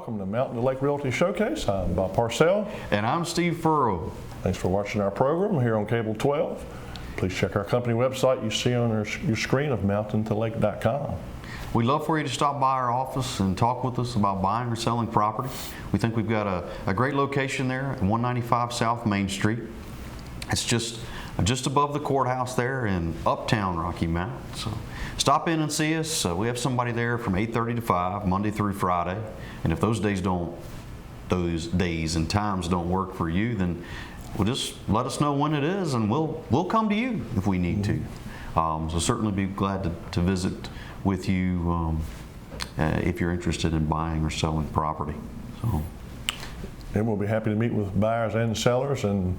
Welcome to Mountain to Lake Realty Showcase. I'm Bob Parcell. And I'm Steve Furrow. Thanks for watching our program here on Cable 12. Please check our company website you see on your screen of mountaintolake.com. We'd love for you to stop by our office and talk with us about buying or selling property. We think we've got a great location there at 195 South Main Street. It's just above the courthouse there in uptown Rocky Mount. So stop in and see us. We have somebody there from 8:30 to 5, Monday through Friday. And if those days and times don't work for you, then we'll just let us know when it is, and we'll come to you if we need to. So certainly be glad to visit with you if you're interested in buying or selling property. So. And we'll be happy to meet with buyers and sellers. And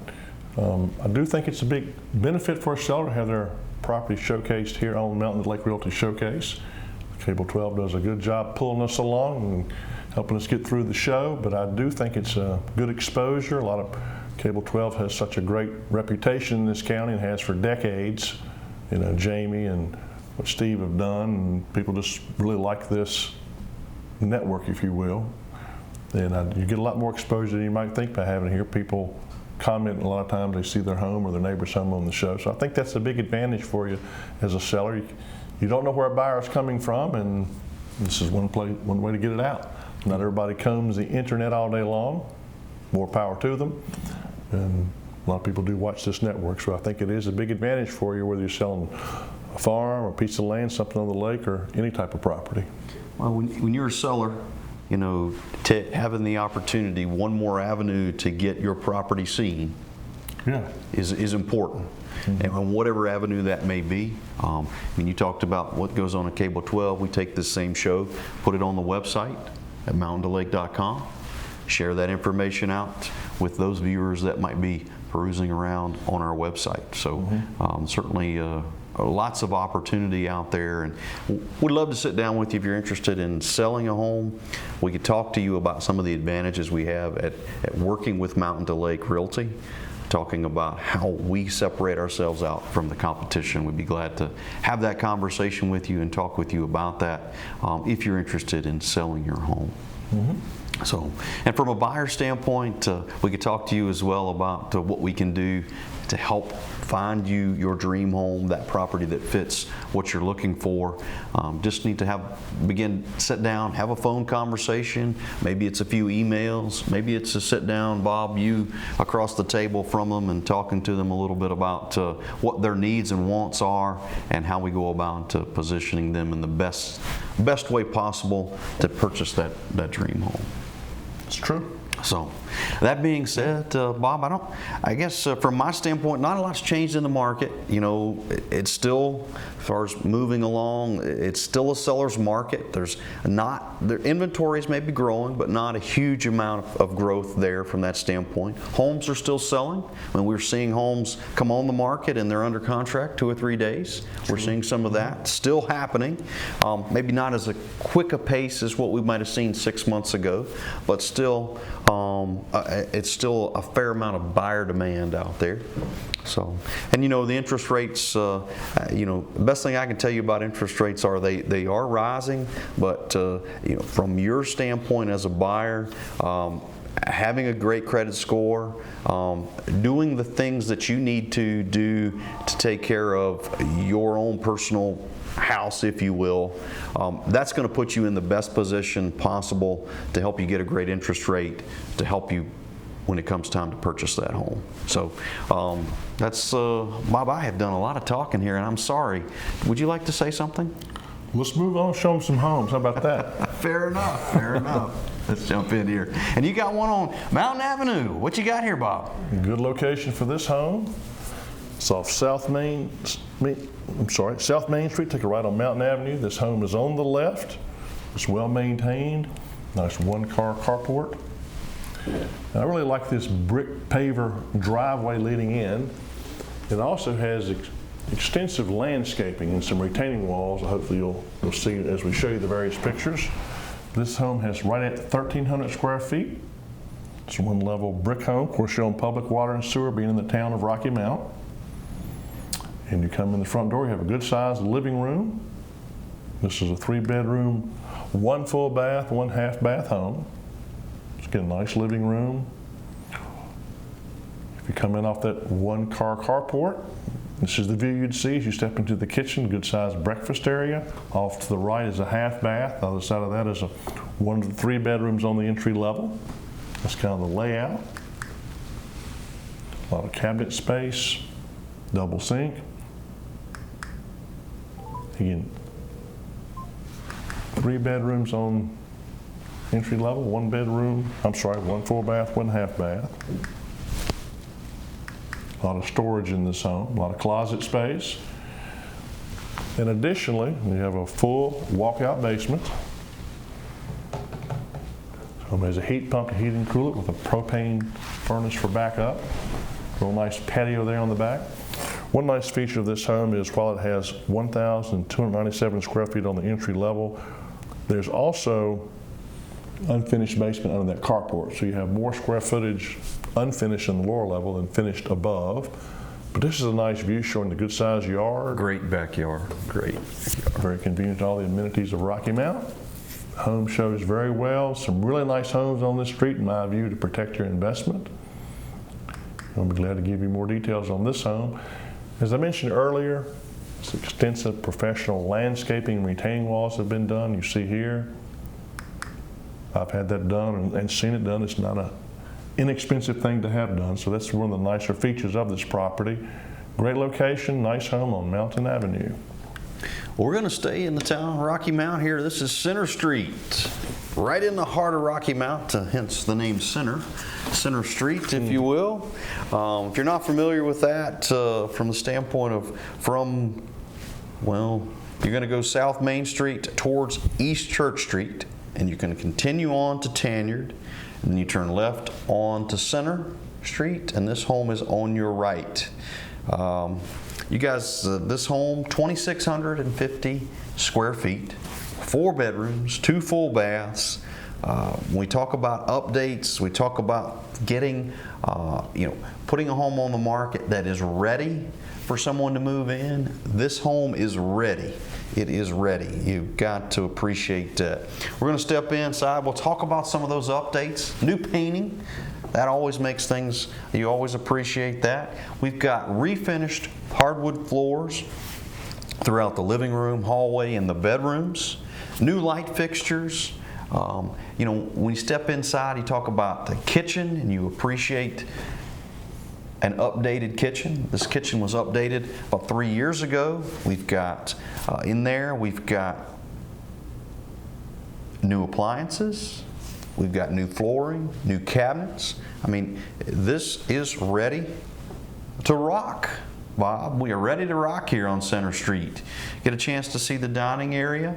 I do think it's a big benefit for a seller to have their property showcased here on Mountain to Lake Realty Showcase. Cable 12 does a good job pulling us along and helping us get through the show, but I do think it's a good exposure. A lot of Cable 12 has such a great reputation in this county and has for decades. You know, Jamie and what Steve have done, and people just really like this network, if you will. And you get a lot more exposure than you might think by having it here. People comment a lot of times they see their home or their neighbor's home on the show. So I think that's a big advantage for you as a seller. You don't know where a buyer's coming from, and this is one way to get it out. Not everybody combs the internet all day long. More power to them. And a lot of people do watch this network, so I think it is a big advantage for you, whether you're selling a farm or a piece of land, something on the lake, or any type of property. Well, when you're a seller, you know, having the opportunity, one more avenue to get your property seen, is important. Mm-hmm. And whatever avenue that may be. When you talked about what goes on at Cable 12, we take this same show, put it on the website at mountaintolake.com, share that information out with those viewers that might be perusing around on our website. So certainly lots of opportunity out there, and we'd love to sit down with you if you're interested in selling a home. We could talk to you about some of the advantages we have at working with Mountain to Lake Realty, talking about how we separate ourselves out from the competition. We'd be glad to have that conversation with you and talk with you about that if you're interested in selling your home. Mm-hmm. So, and from a buyer standpoint, we could talk to you as well about what we can do to help find you your dream home, that property that fits what you're looking for. Just need to sit down, have a phone conversation. Maybe it's a few emails. Maybe it's a sit down, Bob, you across the table from them, and talking to them a little bit about what their needs and wants are, and how we go about positioning them in the best way possible to purchase that dream home. It's true. So, that being said, Bob, I guess from my standpoint, not a lot's changed in the market. You know, it's still, as far as moving along, it's still a seller's market. Their inventories may be growing, but not a huge amount of growth there from that standpoint. Homes are still selling. When we're seeing homes come on the market and they're under contract 2 or 3 days, we're seeing some of that still happening. Maybe not as a quick a pace as what we might have seen 6 months ago, but still, it's still a fair amount of buyer demand out there. So, and you know, the interest rates, the best thing I can tell you about interest rates are they are rising, but from your standpoint as a buyer, having a great credit score, doing the things that you need to do to take care of your own personal house, if you will, that's going to put you in the best position possible to help you get a great interest rate to help you when it comes time to purchase that home. So that's Bob, I have done a lot of talking here, and I'm sorry. Would you like to say something? Let's move on, show them some homes. How about that? Fair enough. Let's jump in here. And you got one on Mountain Avenue. What you got here, Bob? Good location for this home. It's off South Main Street. Take a right on Mountain Avenue. This home is on the left. It's well maintained. Nice one-car carport. And I really like this brick paver driveway leading in. It also has extensive landscaping and some retaining walls. Hopefully you'll see as we show you the various pictures. This home has right at 1,300 square feet. It's a one-level brick home. Of course, you're on public water and sewer, being in the town of Rocky Mount. And you come in the front door, you have a good sized living room. This is a 3-bedroom, 1 full bath, 1 half bath home. Get a nice living room. If you come in off that one-car carport, this is the view you'd see as you step into the kitchen. Good sized breakfast area. Off to the right is a half bath. The other side of that is one of the 3 bedrooms on the entry level. That's kind of the layout. A lot of cabinet space, double sink. Again, 3 bedrooms on entry level, 1 full bath, 1 half bath. A lot of storage in this home, a lot of closet space. And additionally, we have a full walkout basement. Home has a heat pump to heat and cool it with a propane furnace for backup. Real nice patio there on the back. One nice feature of this home is while it has 1,297 square feet on the entry level, there's also unfinished basement under that carport. So you have more square footage unfinished in the lower level than finished above. But this is a nice view showing the good sized yard. Great backyard. Great backyard. Very convenient to all the amenities of Rocky Mount. Home shows very well. Some really nice homes on this street in my view to protect your investment. I'll be glad to give you more details on this home. As I mentioned earlier, some extensive professional landscaping and retaining walls have been done. You see here, I've had that done and seen it done. It's not an inexpensive thing to have done, so that's one of the nicer features of this property. Great location, nice home on Mountain Avenue. We're going to stay in the town of Rocky Mount here. This is Center Street, right in the heart of Rocky Mount, hence the name Center Street, if you will. If you're not familiar with that, from the standpoint of you're going to go South Main Street towards East Church Street, and you're going to continue on to Tanyard, and then you turn left on to Center Street, and this home is on your right. You guys, this home, 2,650 square feet, 4 bedrooms, 2 full baths. When we talk about updates, we talk about getting, putting a home on the market that is ready for someone to move in. This home is ready. It is ready. You've got to appreciate that. We're going to step inside. We'll talk about some of those updates. New painting. That always makes things, you always appreciate that. We've got refinished hardwood floors throughout the living room, hallway, and the bedrooms. New light fixtures. When you step inside, you talk about the kitchen and you appreciate an updated kitchen. This kitchen was updated about 3 years ago. We've got in there, we've got new appliances. We've got new flooring, new cabinets. I mean, this is ready to rock, Bob. We are ready to rock here on Center Street. Get a chance to see the dining area.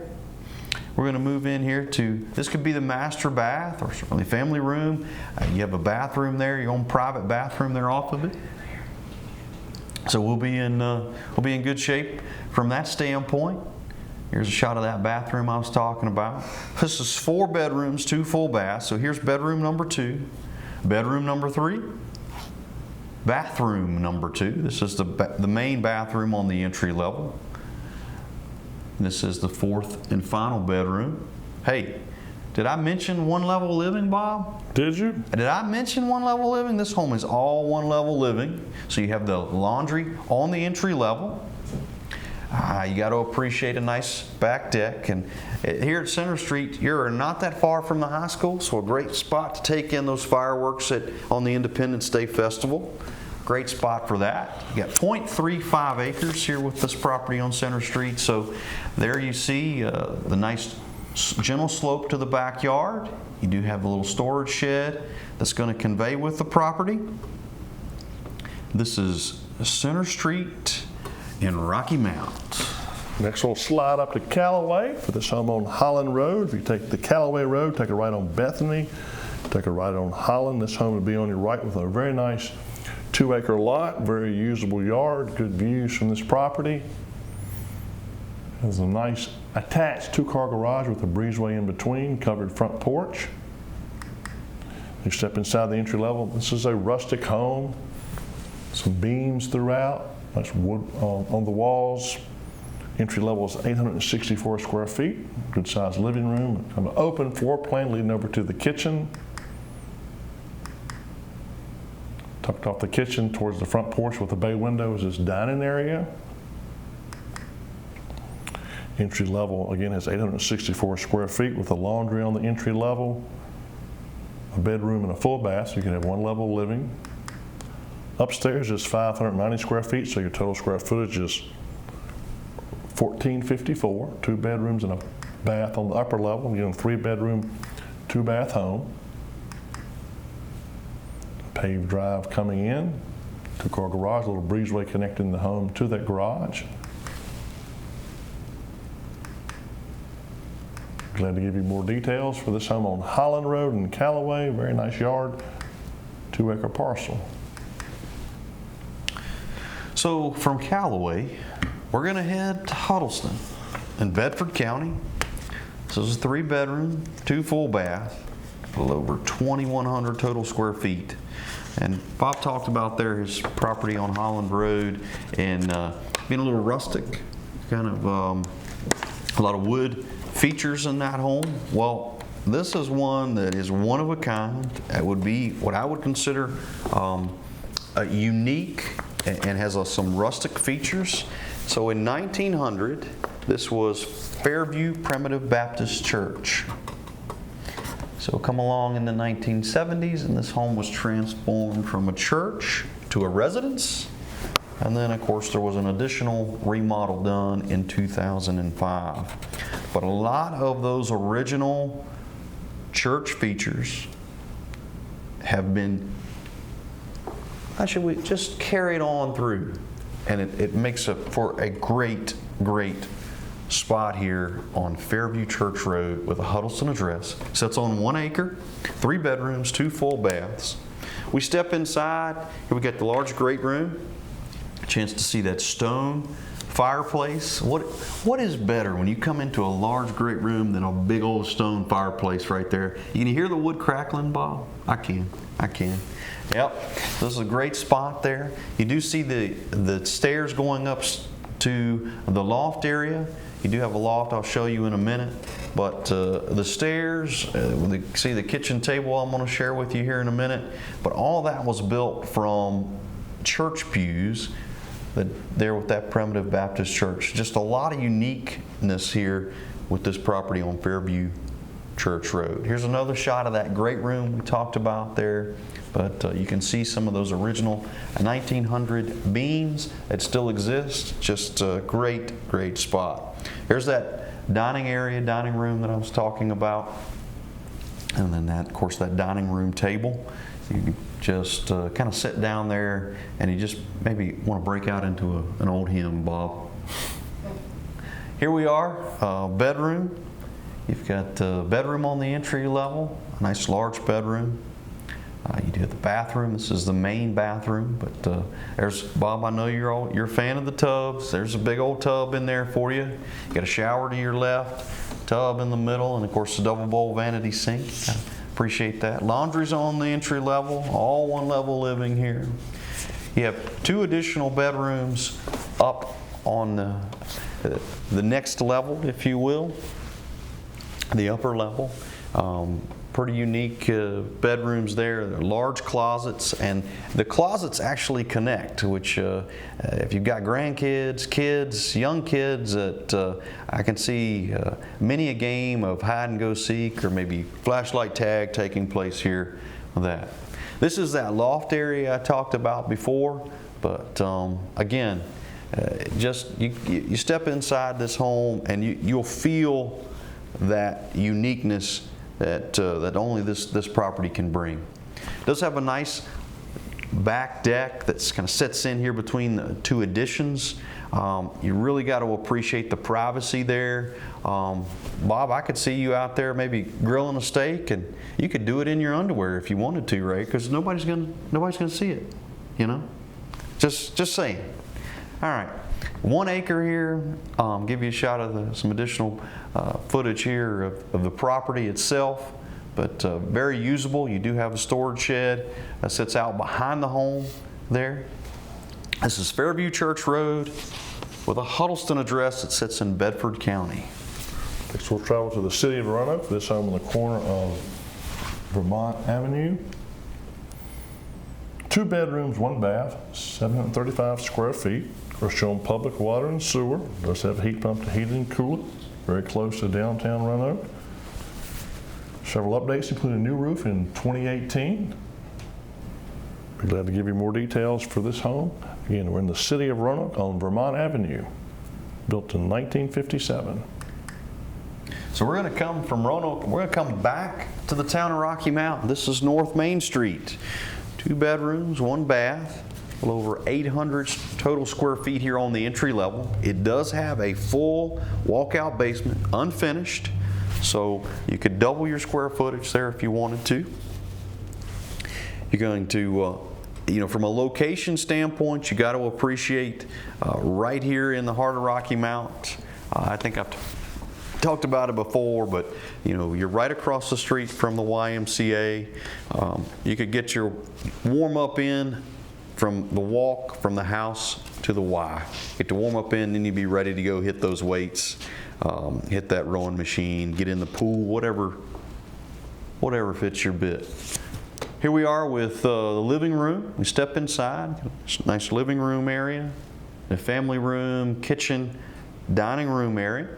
We're going to move in here to, this could be the master bath or certainly family room. You have a bathroom there, your own private bathroom there off of it. So we'll be in good shape from that standpoint. Here's a shot of that bathroom I was talking about. This is 4 bedrooms, 2 full baths. So here's bedroom number 2, bedroom number 3, bathroom number 2. This is the main bathroom on the entry level. This is the 4th and final bedroom. Hey, did I mention 1 level living, Bob? Did you? Did I mention 1 level living? This home is all 1 level living. So you have the laundry on the entry level. You got to appreciate a nice back deck. And here at Center Street, you're not that far from the high school, so a great spot to take in those fireworks on the Independence Day Festival. Great spot for that. You got 0.35 acres here with this property on Center Street. So there you see the nice gentle slope to the backyard. You do have a little storage shed that's going to convey with the property. This is Center Street in Rocky Mount. Next we'll slide up to Callaway for this home on Holland Road. If you take the Callaway Road, take a right on Bethany, take a right on Holland. This home will be on your right with a very nice 2-acre lot, very usable yard, good views from this property. There's a nice attached 2-car garage with a breezeway in between, covered front porch. You step inside the entry level. This is a rustic home, some beams throughout. Nice wood on the walls. Entry level is 864 square feet. Good sized living room. Kind of open floor plan leading over to the kitchen. Tucked off the kitchen towards the front porch with the bay window is this dining area. Entry level, again, has 864 square feet with a laundry on the entry level, a bedroom and a full bath, so you can have one level living. Upstairs is 590 square feet, so your total square footage is 1454, 2 bedrooms and a bath on the upper level, again, 3-bedroom, 2-bath home. Paved drive coming in, 2-car garage, a little breezeway connecting the home to that garage. Glad to give you more details for this home on Holland Road in Callaway. Very nice yard, 2-acre parcel. So from Callaway, we're going to head to Huddleston in Bedford County. So this is 3-bedroom, 2 full bath, a little over 2,100 total square feet. And Bob talked about there his property on Holland Road and being a little rustic, kind of a lot of wood features in that home. Well, this is one that is one of a kind. It would be what I would consider unique and has some rustic features. So in 1900, this was Fairview Primitive Baptist Church. So come along in the 1970s and this home was transformed from a church to a residence. And then of course there was an additional remodel done in 2005. But a lot of those original church features have been actually just carried on through. And it makes it for a great spot here on Fairview Church Road with a Huddleston address. Sits on 1 acre, 3 bedrooms, 2 full baths. We step inside, here we got the large great room, a chance to see that stone fireplace. What is better when you come into a large great room than a big old stone fireplace right there? You can hear the wood crackling, Bob? I can. Yep, this is a great spot there. You do see the stairs going up to the loft area. You do have a loft I'll show you in a minute, but the stairs, see the kitchen table I'm going to share with you here in a minute, but all that was built from church pews there with that Primitive Baptist Church. Just a lot of uniqueness here with this property on Fairview Church Road. Here's another shot of that great room we talked about there, but you can see some of those original 1900 beams that still exist. Just a great spot. Here's that dining area, dining room that I was talking about, and then that, of course, that dining room table. You can just kind of sit down there and you just maybe want to break out into an old hymn, Bob. Here we are, bedroom. You've got a bedroom on the entry level, a nice large bedroom. You do have the bathroom. This is the main bathroom, but there's, Bob, I know you're a fan of the tubs. There's a big old tub in there for you. You got a shower to your left, tub in the middle, and of course the double bowl vanity sink. Appreciate that. Laundry's on the entry level, all 1 level living here. You have 2 additional bedrooms up on the next level, if you will, the upper level. Pretty unique bedrooms there. They're large closets, and the closets actually connect, which if you've got grandkids, kids, young kids, that I can see many a game of hide and go seek or maybe flashlight tag taking place here with that. This is that loft area I talked about before, but again, just you step inside this home and you'll feel that uniqueness that only this property can bring. It does have a nice back deck that's kind of sits in here between the 2 additions. You really got to appreciate the privacy there. Bob, I could see you out there maybe grilling a steak, and you could do it in your underwear if you wanted to, Ray, because nobody's gonna see it. You know, just saying. All right. 1 acre here. Give you a shot of some additional footage here of the property itself, but very usable. You do have a storage shed that sits out behind the home there. This is Fairview Church Road with a Huddleston address that sits in Bedford County. Next we'll travel to the city of Roanoke. This home on the corner of Vermont Avenue. 2 bedrooms, 1 bath, 735 square feet. Of course, shown public water and sewer. Does have a heat pump to heat it and cool it. Very close to downtown Roanoke. Several updates, including a new roof in 2018. Be glad to give you more details for this home. Again, we're in the city of Roanoke on Vermont Avenue, built in 1957. So we're going to come from Roanoke, we're going to come back to the town of Rocky Mount. This is North Main Street. 2 bedrooms, 1 bath, a little over 800 total square feet here on the entry level. It does have a full walkout basement, unfinished, so you could double your square footage there if you wanted to. You're going to, from a location standpoint, you got to appreciate right here in the heart of Rocky Mount. I think I've talked about it before, but you're right across the street from the YMCA. You could get your warm up in from the walk from the house to the Y. Get to warm up in, then you'd be ready to go hit those weights, hit that rowing machine, get in the pool, whatever fits your bit. Here we are with the living room. We step inside, nice living room area, the family room, kitchen, dining room area.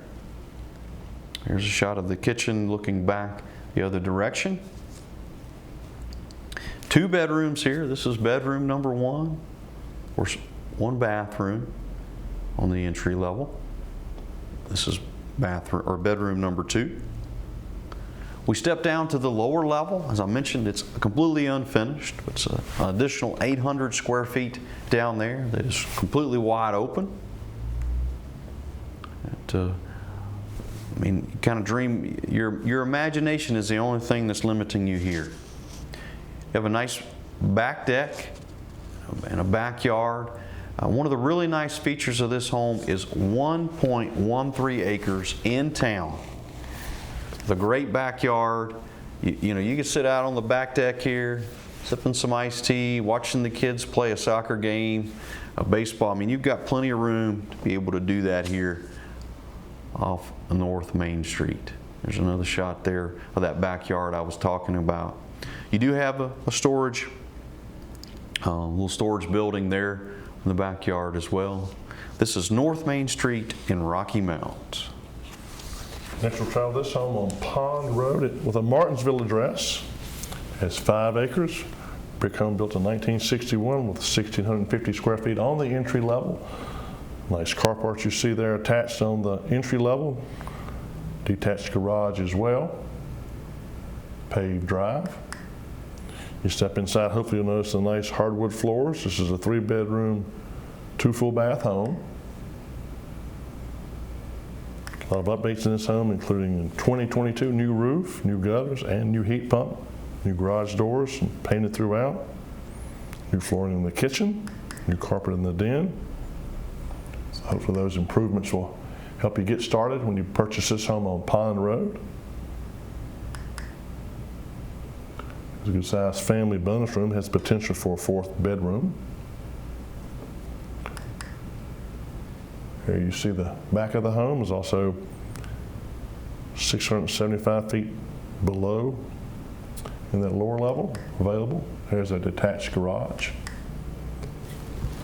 Here's a shot of the kitchen looking back the other direction. 2 bedrooms here. This is bedroom number 1, or 1 bathroom on the entry level. This is bathroom or bedroom number 2. We step down to the lower level. As I mentioned, it's completely unfinished. It's an additional 800 square feet down there that is completely wide open. You kind of dream, your imagination is the only thing that's limiting you here. You have a nice back deck and a backyard. One of the really nice features of this home is 1.13 acres in town. The great backyard. You can sit out on the back deck here, sipping some iced tea, watching the kids play a soccer game, a baseball. You've got plenty of room to be able to do that here off North Main Street. There's another shot there of that backyard I was talking about. You do have a storage, little storage building there in the backyard as well. This is North Main Street in Rocky Mount. Next we'll travel this home on Pond Road with a Martinsville address. It has 5 acres. Brick home built in 1961 with 1,650 square feet on the entry level. Nice carport you see there attached on the entry level. Detached garage as well. Paved drive. You step inside, hopefully you'll notice the nice hardwood floors. This is a 3 bedroom, 2 full bath home. A lot of updates in this home, including in 2022 new roof, new gutters, and new heat pump, new garage doors painted throughout, new flooring in the kitchen, new carpet in the den. So hopefully those improvements will help you get started when you purchase this home on Pond Road. It's a good sized family bonus room, has potential for a 4th bedroom. Here you see the back of the home is also 675 feet below in that lower level available. There's a detached garage.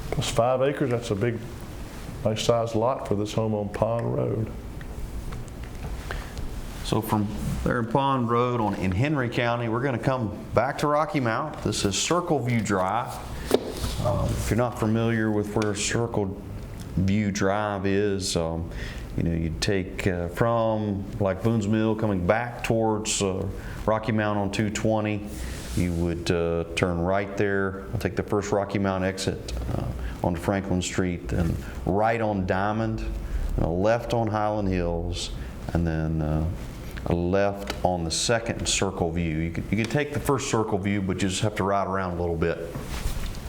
Plus 5 acres, that's a big, nice sized lot for this home on Pond Road. So from there in Pond Road in Henry County, we're going to come back to Rocky Mount. This is Circle View Drive. If you're not familiar with where Circle View Drive is, you take from like Boone's Mill coming back towards Rocky Mount on 220. You would turn right there, take the first Rocky Mount exit onto Franklin Street, then right on Diamond, left on Highland Hills, and then a left on the second Circle View. You could take the first Circle View, but you just have to ride around a little bit.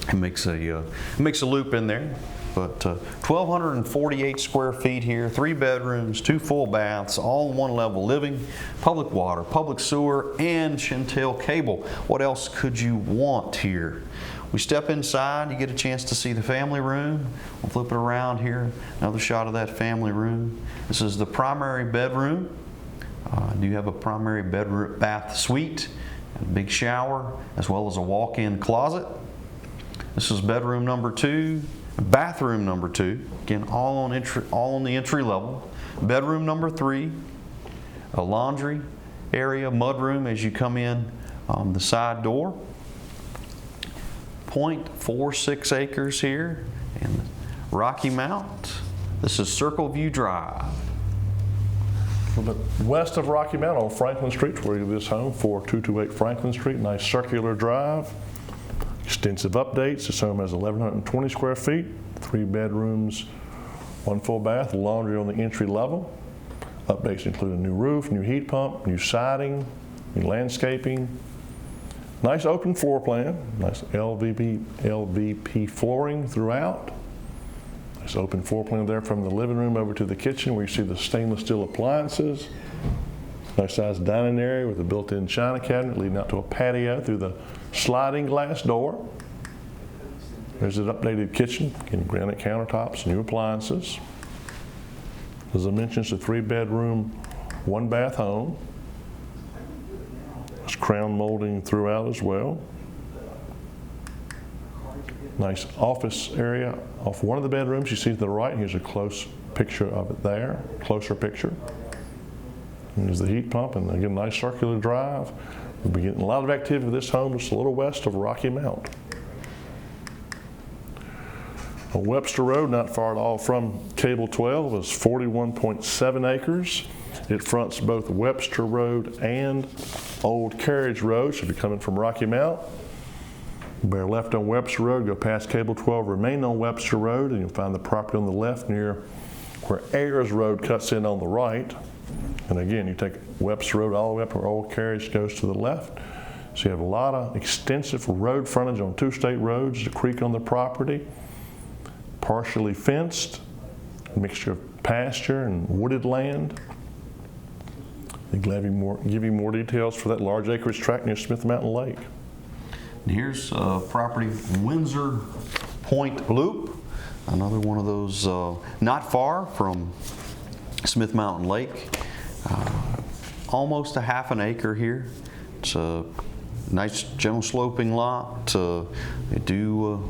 It makes a loop in there. But 1,248 square feet here, 3 bedrooms, 2 full baths, all in 1 level living, public water, public sewer, and Chantel cable. What else could you want here? We step inside, you get a chance to see the family room. We'll flip it around here, another shot of that family room. This is the primary bedroom. Do have a primary bedroom bath suite, and a big shower, as well as a walk-in closet. This is bedroom number 2, bathroom number 2. Again, all on the entry level. Bedroom number 3, a laundry area, mudroom as you come in the side door. 0.46 acres here in Rocky Mount. This is Circle View Drive. A little bit west of Rocky Mount on Franklin Street, where this home, 4228 Franklin Street, nice circular drive. Extensive updates. This home has 1,120 square feet, 3 bedrooms, 1 full bath, laundry on the entry level. Updates include a new roof, new heat pump, new siding, new landscaping. Nice open floor plan, nice LVP flooring throughout. Nice open floor plan there from the living room over to the kitchen where you see the stainless steel appliances. Nice sized dining area with a built-in china cabinet leading out to a patio through the sliding glass door. There's an updated kitchen, again, granite countertops, new appliances. As I mentioned, it's a 3-bedroom, 1-bath home. There's crown molding throughout as well. Nice office area off one of the bedrooms. You see to the right, here's a close picture of it there, closer picture. And there's the heat pump, and again, nice circular drive. We'll be getting a lot of activity with this home just a little west of Rocky Mount. On Webster Road, not far at all from Cable 12, is 41.7 acres. It fronts both Webster Road and Old Carriage Road. So if you're coming from Rocky Mount, bear left on Webster Road, go past Cable 12, remain on Webster Road, and you'll find the property on the left near where Ayers Road cuts in on the right. And again, you take Webster Road all the way up where Old Carriage goes to the left. So you have a lot of extensive road frontage on 2 state roads, the creek on the property, partially fenced, a mixture of pasture and wooded land. I'll give you more details for that large acreage tract near Smith Mountain Lake. And here's property Windsor Point Loop, another one of those not far from Smith Mountain Lake. Almost a half an acre here. It's a nice gentle sloping lot. It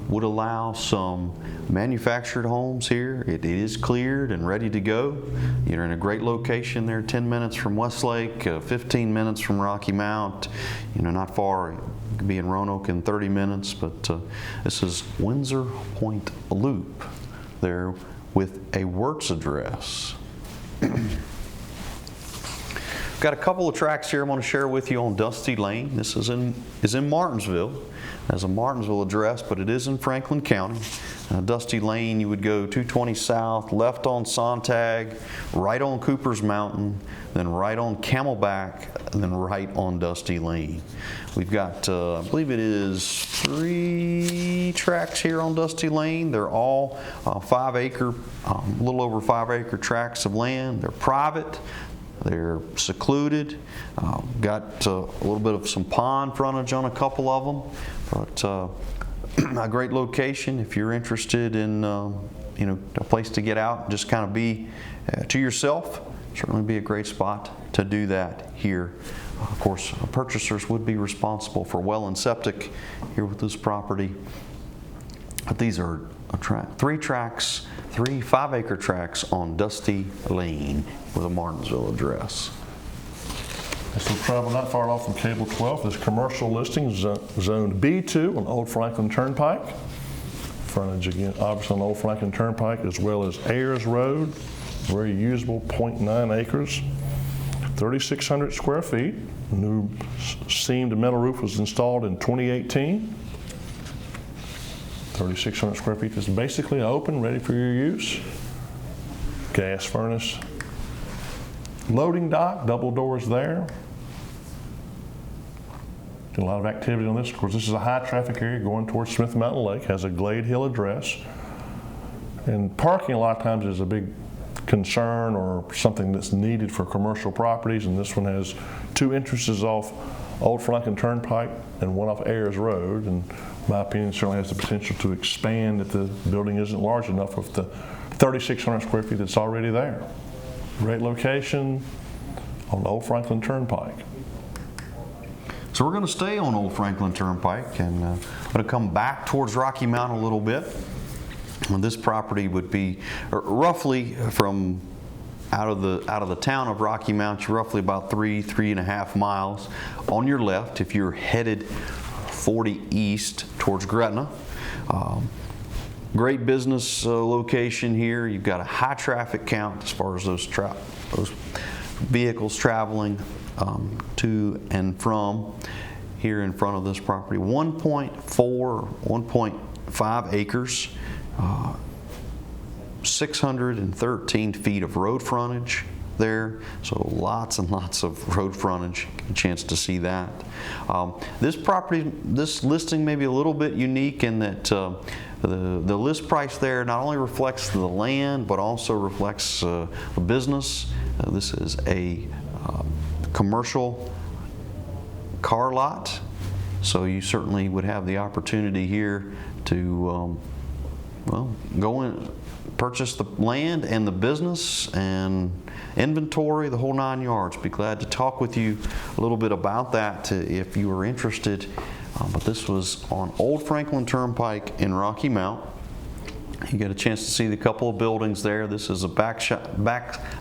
would allow some manufactured homes here. It is cleared and ready to go. You're in a great location there, 10 minutes from Westlake, 15 minutes from Rocky Mount. Not far. You could be in Roanoke in 30 minutes, but this is Windsor Point Loop there with a Wertz address. Got a couple of tracks here I'm going to share with you on Dusty Lane. This is in Martinsville. It has a Martinsville address, but it is in Franklin County. Dusty Lane, you would go 220 south, left on Sontag, right on Cooper's Mountain, then right on Camelback, and then right on Dusty Lane. We've got, I believe it is 3 tracks here on Dusty Lane. They're all 5-acre, a little over 5-acre tracts of land. They're private. They're secluded. Got a little bit of some pond frontage on a couple of them, but a great location if you're interested in a place to get out and just kind of be to yourself. Certainly be a great spot to do that here. Of course, purchasers would be responsible for well and septic here with this property. But these are 3 tracks, 3 5-acre tracks on Dusty Lane with a Martinsville address. This will travel not far off from Cable 12. This commercial listing is zoned B2 on Old Franklin Turnpike. Frontage again, obviously on Old Franklin Turnpike, as well as Ayers Road. Very usable, 0.9 acres. 3,600 square feet. New seamed metal roof was installed in 2018. 3,600 square feet is basically open, ready for your use. Gas furnace. Loading dock, double doors there. A lot of activity on this. Of course, this is a high traffic area going towards Smith Mountain Lake, has a Glade Hill address. And parking a lot of times is a big concern or something that's needed for commercial properties, and this one has 2 entrances off Old Franklin Turnpike and one off Ayers Road, and in my opinion certainly has the potential to expand if the building isn't large enough with the 3,600 square feet that's already there. Great location on Old Franklin Turnpike. So we're going to stay on Old Franklin Turnpike, and going to come back towards Rocky Mount a little bit. And this property would be roughly from out of the town of Rocky Mount, you're roughly about 3.5 miles on your left if you're headed 40 east towards Gretna. Great business location here. You've got a high traffic count as far as those vehicles traveling to and from here in front of this property. 1.5 acres, 613 feet of road frontage there, so lots and lots of road frontage. Get a chance to see that. This property, this listing may be a little bit unique in that the list price there not only reflects the land but also reflects the business. This is a commercial car lot, so you certainly would have the opportunity here to well, go in, purchase the land and the business and inventory, the whole 9 yards. Be glad to talk with you a little bit about that if you are interested. But this was on Old Franklin Turnpike in Rocky Mount. You get a chance to see the couple of buildings there. This is a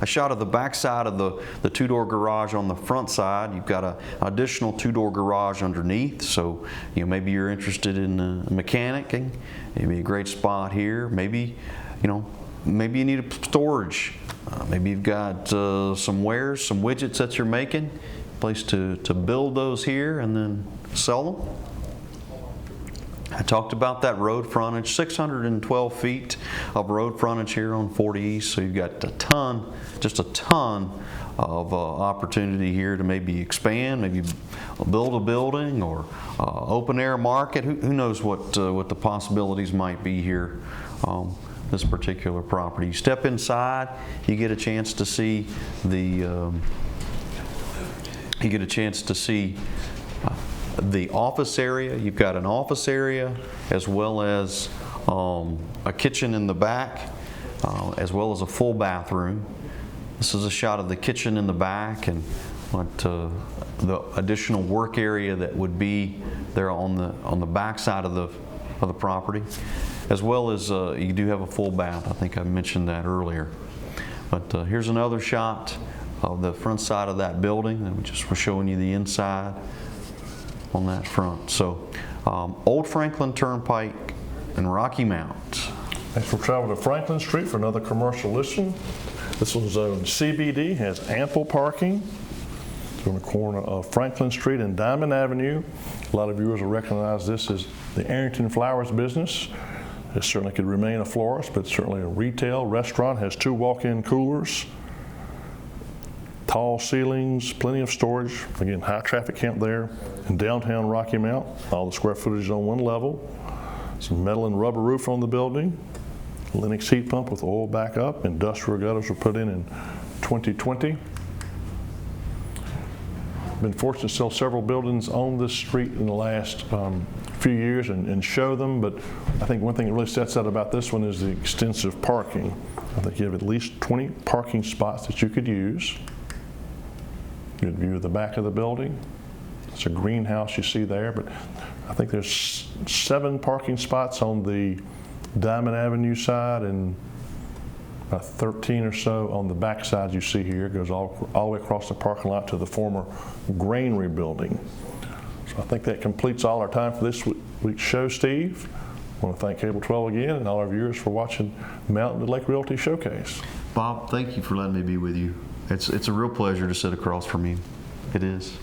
shot of the back side of the two-door garage on the front side. You've got an additional two-door garage underneath, so maybe you're interested in mechanicking. Maybe a great spot here. Maybe maybe you need a storage. Maybe you've got some wares, some widgets that you're making. Place to build those here and then sell them. I talked about that road frontage, 612 feet of road frontage here on 40 East, so you've got just a ton of opportunity here to maybe expand, maybe build a building or open air market. Who knows what the possibilities might be here. This particular property. You step inside, you get a chance to see the office area. You've got an office area as well as a kitchen in the back, as well as a full bathroom. This is a shot of the kitchen in the back and what the additional work area that would be there on the back side of the property, as well as you do have a full bath. I think I mentioned that earlier. But here's another shot of the front side of that building. And we just were showing you the inside on that front. So Old Franklin Turnpike and Rocky Mount. Next we'll travel to Franklin Street for another commercial listing. This one's on CBD, has ample parking. It's on the corner of Franklin Street and Diamond Avenue. A lot of viewers will recognize this as the Arrington Flowers business. It certainly could remain a florist, but certainly a retail restaurant. Has 2 walk-in coolers, tall ceilings, plenty of storage. Again, high traffic count there in downtown Rocky Mount. All the square footage is on one level. Some metal and rubber roof on the building. Lennox heat pump with oil backup. Industrial gutters were put in 2020. Been fortunate to sell several buildings on this street in the last few years and show them, but I think one thing that really sets out about this one is the extensive parking. I think you have at least 20 parking spots that you could use. Good view of the back of the building. It's a greenhouse you see there, but I think there's 7 parking spots on the Diamond Avenue side and about 13 or so on the back side you see here. It goes all the way across the parking lot to the former granary building. So I think that completes all our time for this week's show, Steve. I want to thank Cable 12 again and all our viewers for watching Mountain to Lake Realty Showcase. Bob, thank you for letting me be with you. It's a real pleasure to sit across from you. It is.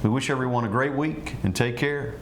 We wish everyone a great week and take care.